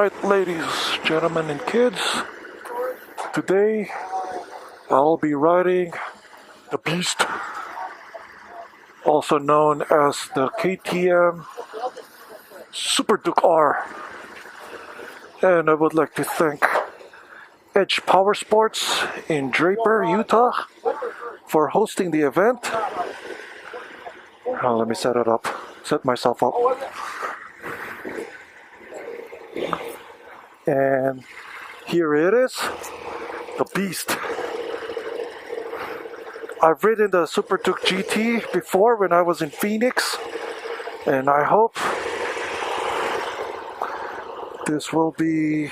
Alright, ladies, gentlemen, and kids, today I'll be riding the Beast, also known as the KTM Super Duke R. And I would like to thank Edge Power Sports in Draper, Utah for hosting the event. Let me set myself up. And here it is, the Beast. I've ridden the Super Duke GT before when I was in Phoenix, and I hope this will be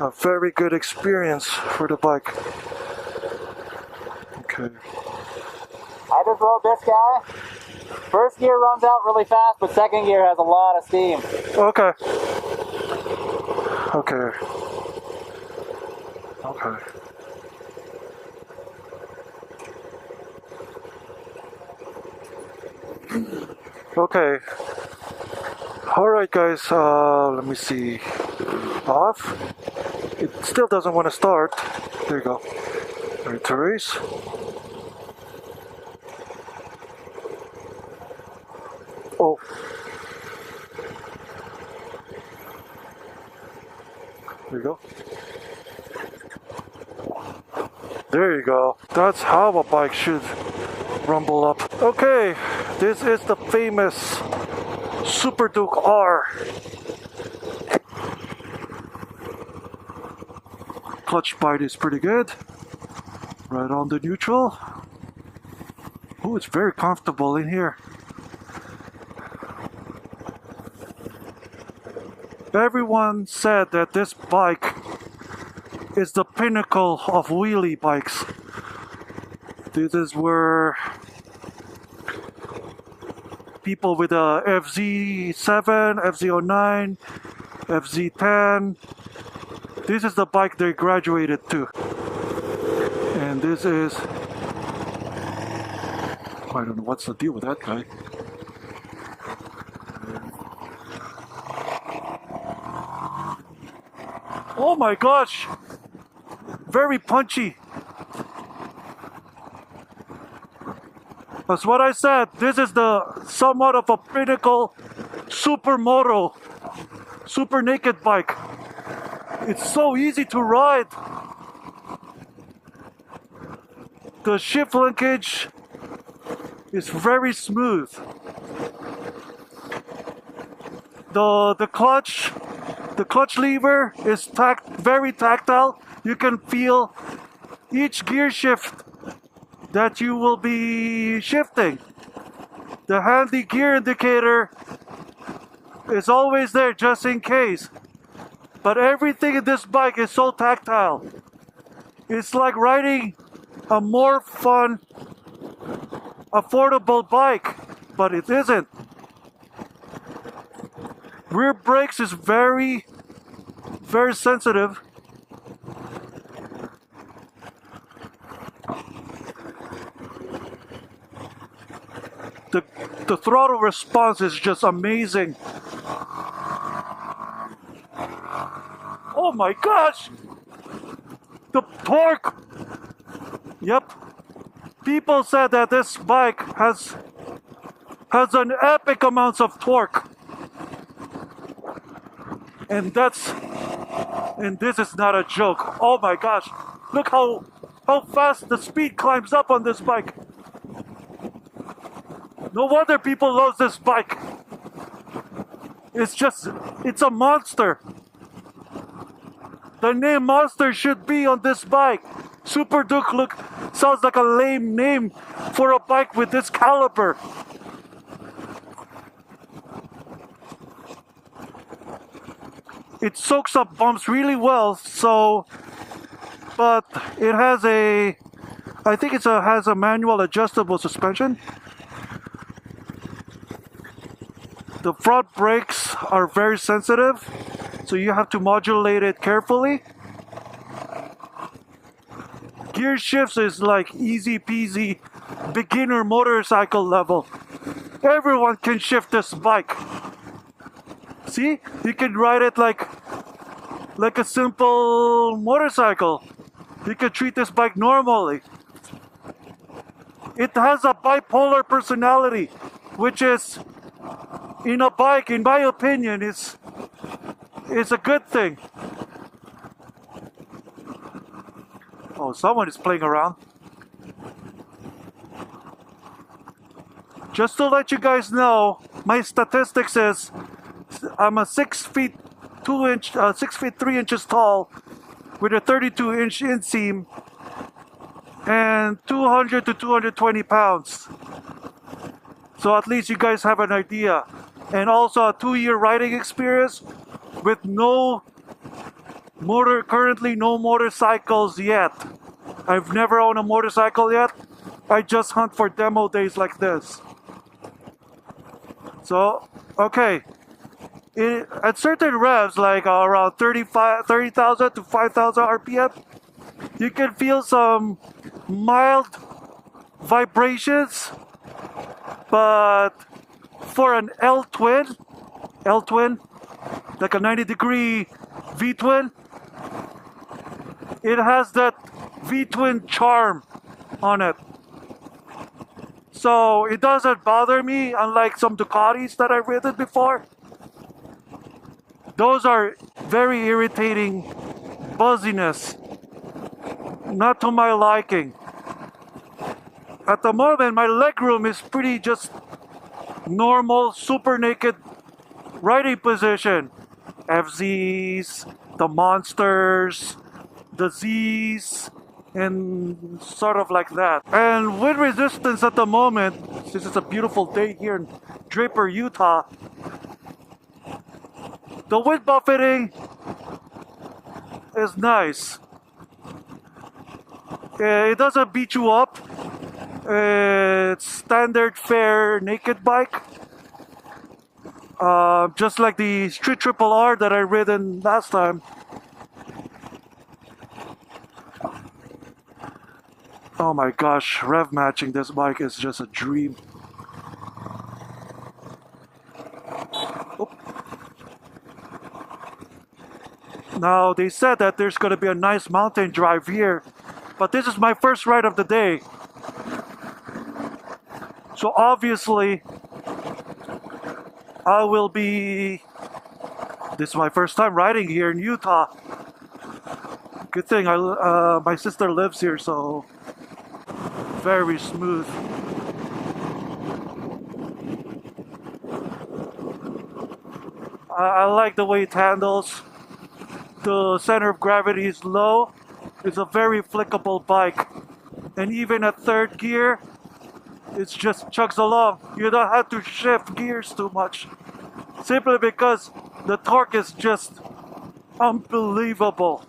a very good experience for the bike. Okay. I just rode this guy. First gear runs out really fast, but second gear has a lot of steam. Okay. Okay. Okay. Okay. Alright guys, let me see. Off. It still doesn't want to start. There you go. Ready to race. Oh. There you go. There you go. That's how a bike should rumble up. Okay, this is the famous Super Duke R. Clutch bite is pretty good. Right on the neutral. Oh, it's very comfortable in here. Everyone said that this bike is the pinnacle of wheelie bikes. This is where people with a FZ7, FZ09, FZ10, this is the bike they graduated to. And this is, I don't know what's the deal with that guy. Oh my gosh! Very punchy. That's what I said. This is the somewhat of a pinnacle supermoto, super naked bike. It's so easy to ride. The shift linkage is very smooth. The clutch lever is very tactile. You can feel each gear shift that you will be shifting. The handy gear indicator is always there just in case. But everything in this bike is so tactile. It's like riding a more fun, affordable bike, but it isn't. Rear brakes is very sensitive. The throttle response is just amazing. Oh my gosh! The torque! Yep. People said that this bike has an epic amounts of torque. And this is not a joke. Oh my gosh. Look how fast the speed climbs up on this bike. No wonder people love this bike. It's a monster. The name Monster should be on this bike. Super Duke sounds like a lame name for a bike with this caliber. It soaks up bumps really well, but it has I think it has a manual adjustable suspension. The front brakes are very sensitive, so you have to modulate it carefully. Gear shifts is like easy peasy, beginner motorcycle level. Everyone can shift this bike. See, you can ride it like a simple motorcycle. You can treat this bike normally. It has a bipolar personality, which is, in a bike, in my opinion, is a good thing. Oh, someone is playing around. Just to let you guys know, my statistics is I'm a 6 feet 3 inches tall with a 32-inch inseam and 200 to 220 pounds. So at least you guys have an idea. And also a 2-year riding experience with currently no motorcycles yet. I've never owned a motorcycle yet. I just hunt for demo days like this. So, okay. At certain revs, like around 30,000 to 5,000 RPM, you can feel some mild vibrations. But for an L-twin, like a 90-degree V-twin, it has that V-twin charm on it. So it doesn't bother me, unlike some Ducatis that I've ridden before. Those are very irritating buzziness. Not to my liking. At the moment, my legroom is pretty just normal, super naked riding position. FZs, the Monsters, the Zs, and sort of like that. And wind resistance at the moment, since it's a beautiful day here in Draper, Utah, the wind buffeting is nice. It doesn't beat you up. It's standard fare naked bike. Just like the Street Triple R that I ridden last time. Oh my gosh, rev matching this bike is just a dream. Oh. Now, they said that there's going to be a nice mountain drive here, but this is my first ride of the day. So obviously, this is my first time riding here in Utah. Good thing my sister lives here, so very smooth. I like the way it handles. The center of gravity is low. It's a very flickable bike. And even at third gear, it just chugs along. You don't have to shift gears too much. Simply because the torque is just unbelievable.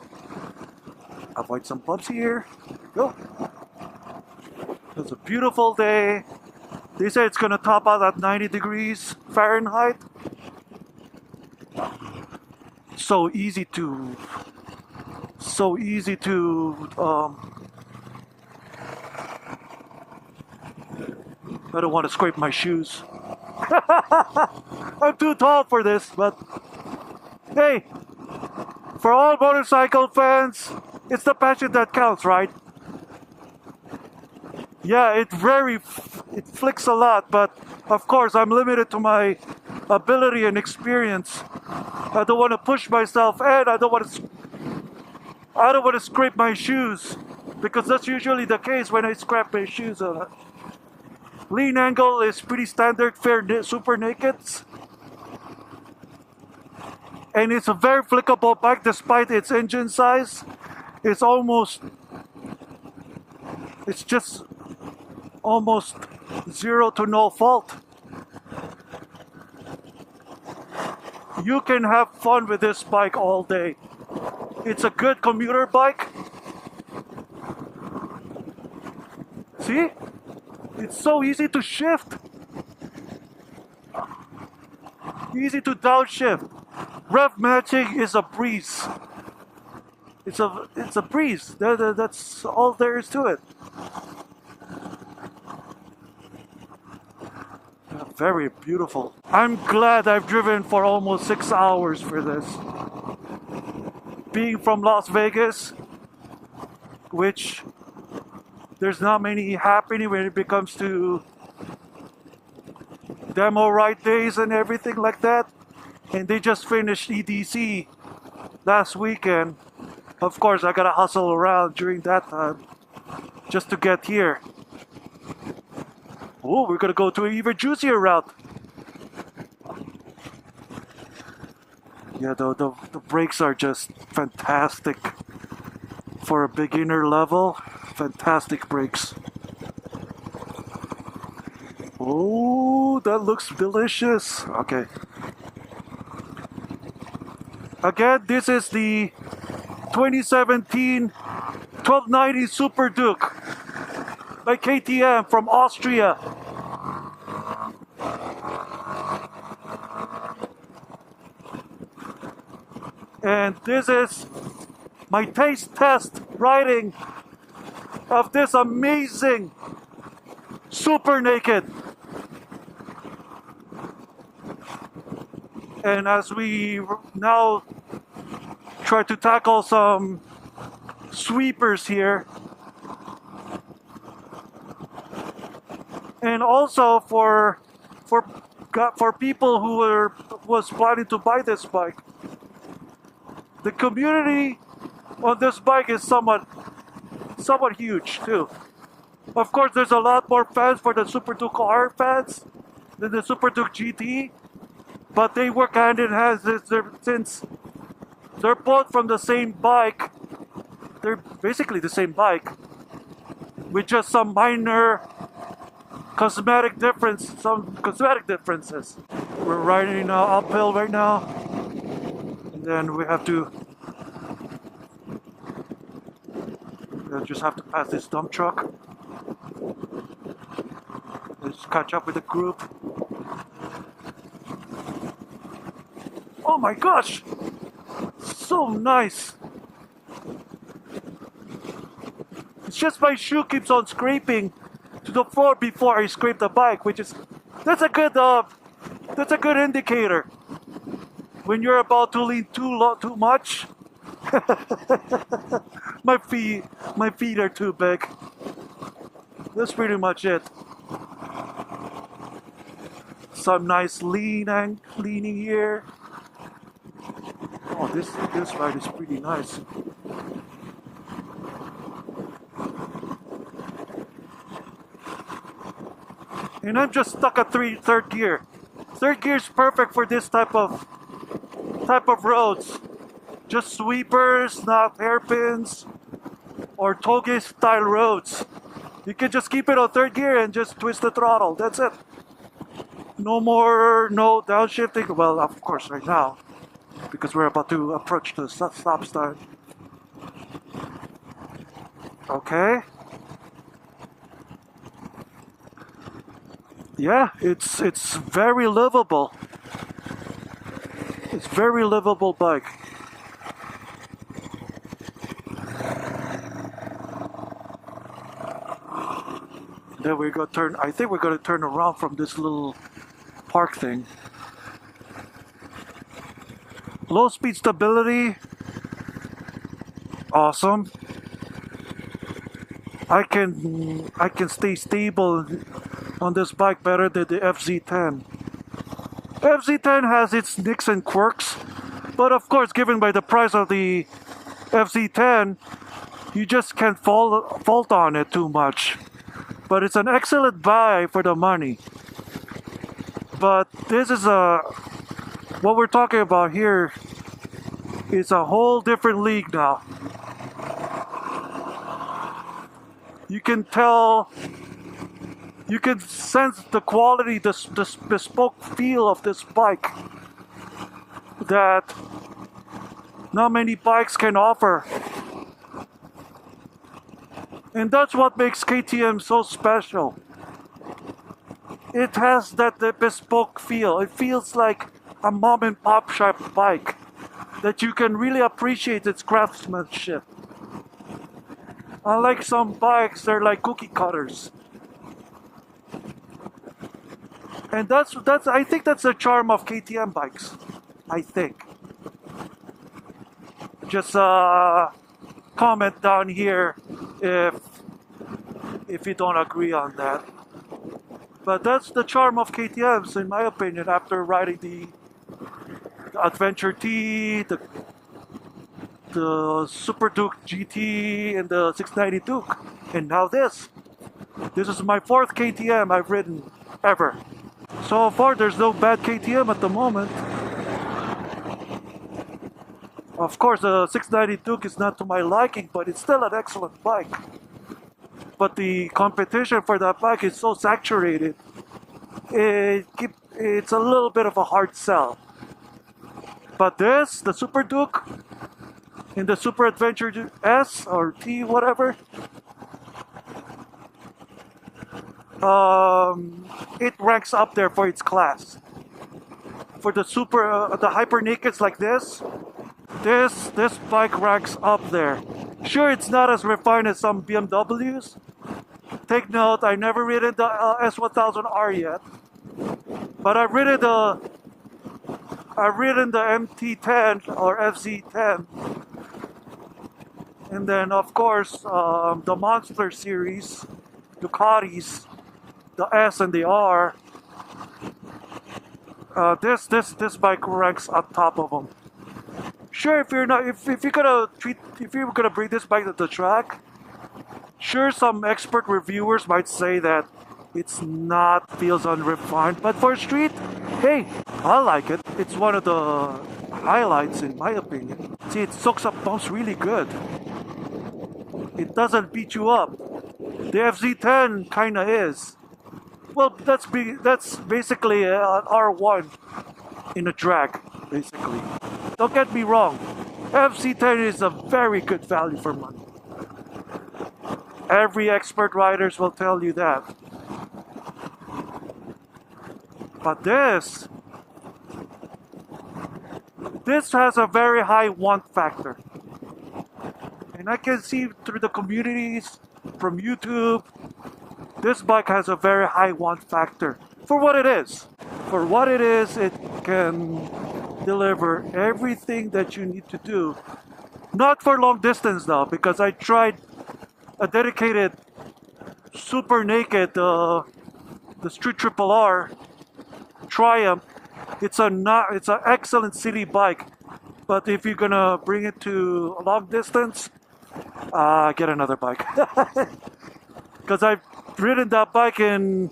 Avoid some bumps here. Go. It's a beautiful day. They say it's gonna top out at 90 degrees Fahrenheit. So easy to I don't want to scrape my shoes. I'm too tall for this, but hey, for all motorcycle fans, it's the passion that counts, right? Yeah, it flicks a lot, but of course I'm limited to my ability and experience. I don't want to push myself, and I don't want to scrape my shoes, because that's usually the case when I scrape my shoes. Lean angle is pretty standard fare super nakeds. And it's a very flickable bike despite its engine size. It's just almost zero to no fault. You can have fun with this bike all day. It's a good commuter bike. See? It's so easy to shift. Easy to downshift. Rev matching is a breeze. It's a breeze. That's all there is to it. Very beautiful. I'm glad I've driven for almost 6 hours for this. Being from Las Vegas, which there's not many happening when it comes to demo ride days and everything like that. And they just finished EDC last weekend. Of course, I gotta hustle around during that time just to get here. Oh, we're gonna go to an even juicier route. Yeah, the brakes are just fantastic for a beginner level. Fantastic brakes. Oh, that looks delicious. Okay. Again, this is the 2017 1290 Super Duke by KTM from Austria. And this is my taste test riding of this amazing Super Naked. And as we now try to tackle some sweepers here, and also for people who was planning to buy this bike, the community on this bike is somewhat huge too. Of course, there's a lot more fans for the Super Duke R fans than the Super Duke GT, but they work hand in hand since they're both from the same bike. They're basically the same bike with just some minor cosmetic differences. We're riding uphill right now, and then we just have to pass this dump truck. Let's catch up with the group. Oh my gosh! So nice! It's just my shoe keeps on scraping to the floor before I scrape the bike, that's a good indicator. When you're about to lean too much, my feet are too big. That's pretty much it. Some nice leaning here. Oh, this ride is pretty nice. And I'm just stuck at third gear. Third gear is perfect for this type of roads. Just sweepers, not hairpins, or toge style roads. You can just keep it on third gear and just twist the throttle. That's it. No downshifting. Well, of course, right now, because we're about to approach the stop sign. Okay. Yeah, it's very livable. It's very livable bike. Then we're gonna turn. I think we're gonna turn around from this little park thing. Low speed stability. Awesome. I can stay stable on this bike better than the FZ10. FZ10 has its nicks and quirks, but of course, given by the price of the FZ10, you just can't fault on it too much. But it's an excellent buy for the money. But this is what we're talking about here is a whole different league now. You can tell, you can sense the quality, the bespoke feel of this bike that not many bikes can offer. And that's what makes KTM so special. It has that bespoke feel. It feels like a mom and pop shop bike that you can really appreciate its craftsmanship. Unlike some bikes, they're like cookie cutters. And that's I think that's the charm of KTM bikes. I think. Just comment down here if you don't agree on that. But that's the charm of KTMs, in my opinion. After riding the Adventure T, the Super Duke GT, and the 690 Duke, and now this. This is my 4th KTM I've ridden ever. So far, there's no bad KTM at the moment. Of course, the 690 Duke is not to my liking, but it's still an excellent bike. But the competition for that bike is so saturated, it's a little bit of a hard sell. But this, the Super Duke, in the Super Adventure S or T, whatever, it ranks up there for its class. For the the hyper nakeds like this bike ranks up there. Sure, it's not as refined as some BMWs. Take note, I never ridden the S1000R yet, but I've ridden the MT10 or FZ10, and then of course the Monster series, Ducatis, the S and the R. This bike ranks up top of them. Sure, if you're gonna bring this bike to the track, sure, some expert reviewers might say that feels unrefined, but for street, hey, I like it. It's one of the highlights in my opinion. See, it soaks up bumps really good. It doesn't beat you up. The FZ10 kinda is. Well, that's basically an R1 in a drag, basically. Don't get me wrong, FZ10 is a very good value for money. Every expert riders will tell you that. But this has a very high want factor. And I can see through the communities from YouTube, this bike has a very high want factor for what it is. For what it is, it can deliver everything that you need to do. Not for long distance though, because I tried a dedicated super naked, the Street Triple R Triumph. It's an excellent city bike, but if you're gonna bring it to a long distance, get another bike. Because I've ridden that bike in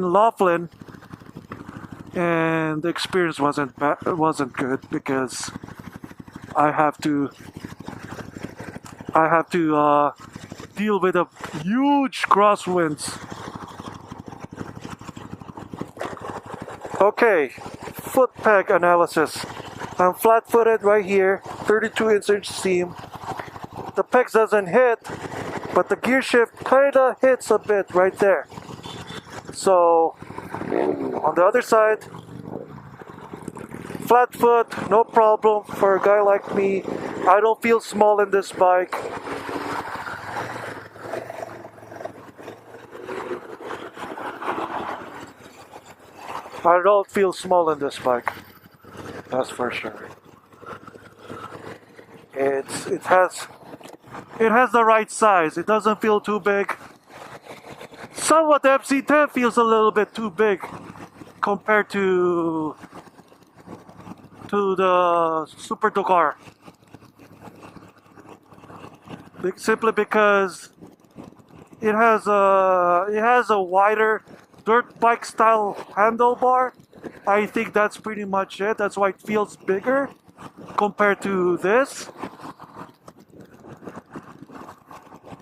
Laughlin, and the experience wasn't good because I have to deal with a huge crosswinds. Okay, foot peg analysis. I'm flat-footed right here, 32-inch seam. The pegs doesn't hit, but the gear shift kinda hits a bit right there. So on the other side, flat foot, no problem for a guy like me. I don't feel small in this bike. I don't feel small in this bike. That's for sure. It has the right size. It doesn't feel too big. Somewhat the FC10 feels a little bit too big compared to the Super Ducar. Simply because it has a wider dirt bike style handlebar. I think that's pretty much it. That's why it feels bigger compared to this.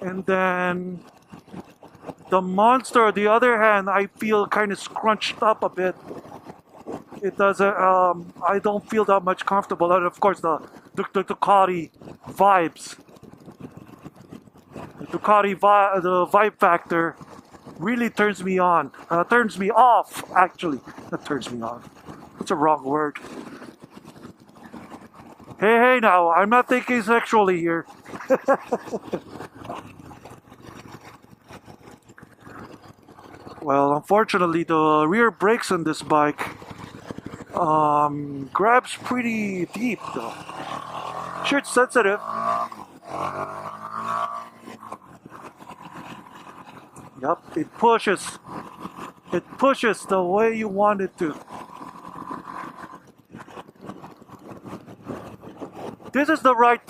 And then the Monster, on the other hand, I feel kind of scrunched up a bit. It doesn't. I don't feel that much comfortable. And of course, the Ducati vibes. The Ducati the vibe factor really turns me on. Turns me off, actually. That turns me on. That's a wrong word. Hey, now, I'm not thinking sexually here. Well, unfortunately, the rear brakes on this bike grabs pretty deep though. Sure, it's sensitive. Yep, it pushes. It pushes the way you want it to. This is the right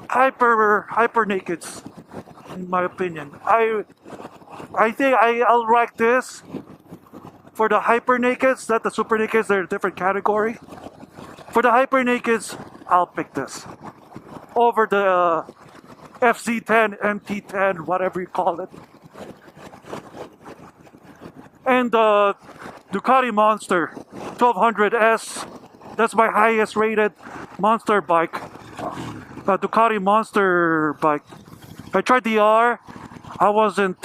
hyper nakeds, in my opinion. I think I'll rank this for the hyper nakeds, not the super nakeds. They're a different category. For the hyper nakeds, I'll pick this over the FZ10, MT10, whatever you call it, and the Ducati Monster 1200S. That's my highest rated monster bike. Ducati Monster bike. I tried the R. I wasn't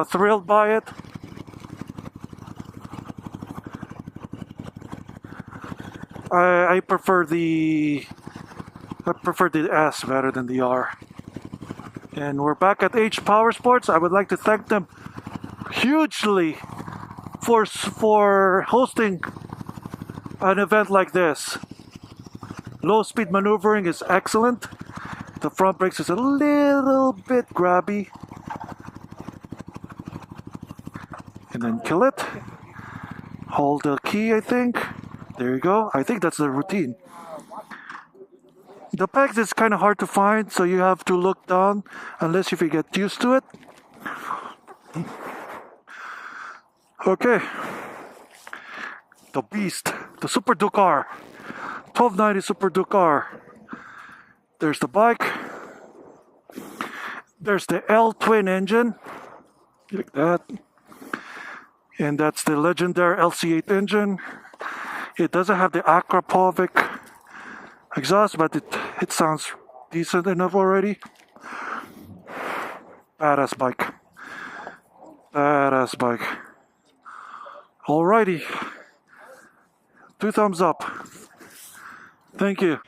thrilled by it. I prefer the S better than the R. And we're back at H Power Sports. I would like to thank them hugely for hosting an event like this. Low speed maneuvering is excellent. The front brakes is a little bit grabby. And then kill it. Hold the key, I think. There you go. I think that's the routine. The pegs is kind of hard to find, so you have to look down unless if you get used to it. Okay. The beast, the Super Ducar, 1290 Super Ducar. There's the bike. There's the L twin engine, like that. And that's the legendary LC8 engine. It doesn't have the Akrapovic exhaust, but it sounds decent enough already. Badass bike. Badass bike. Alrighty. 2 thumbs up. Thank you.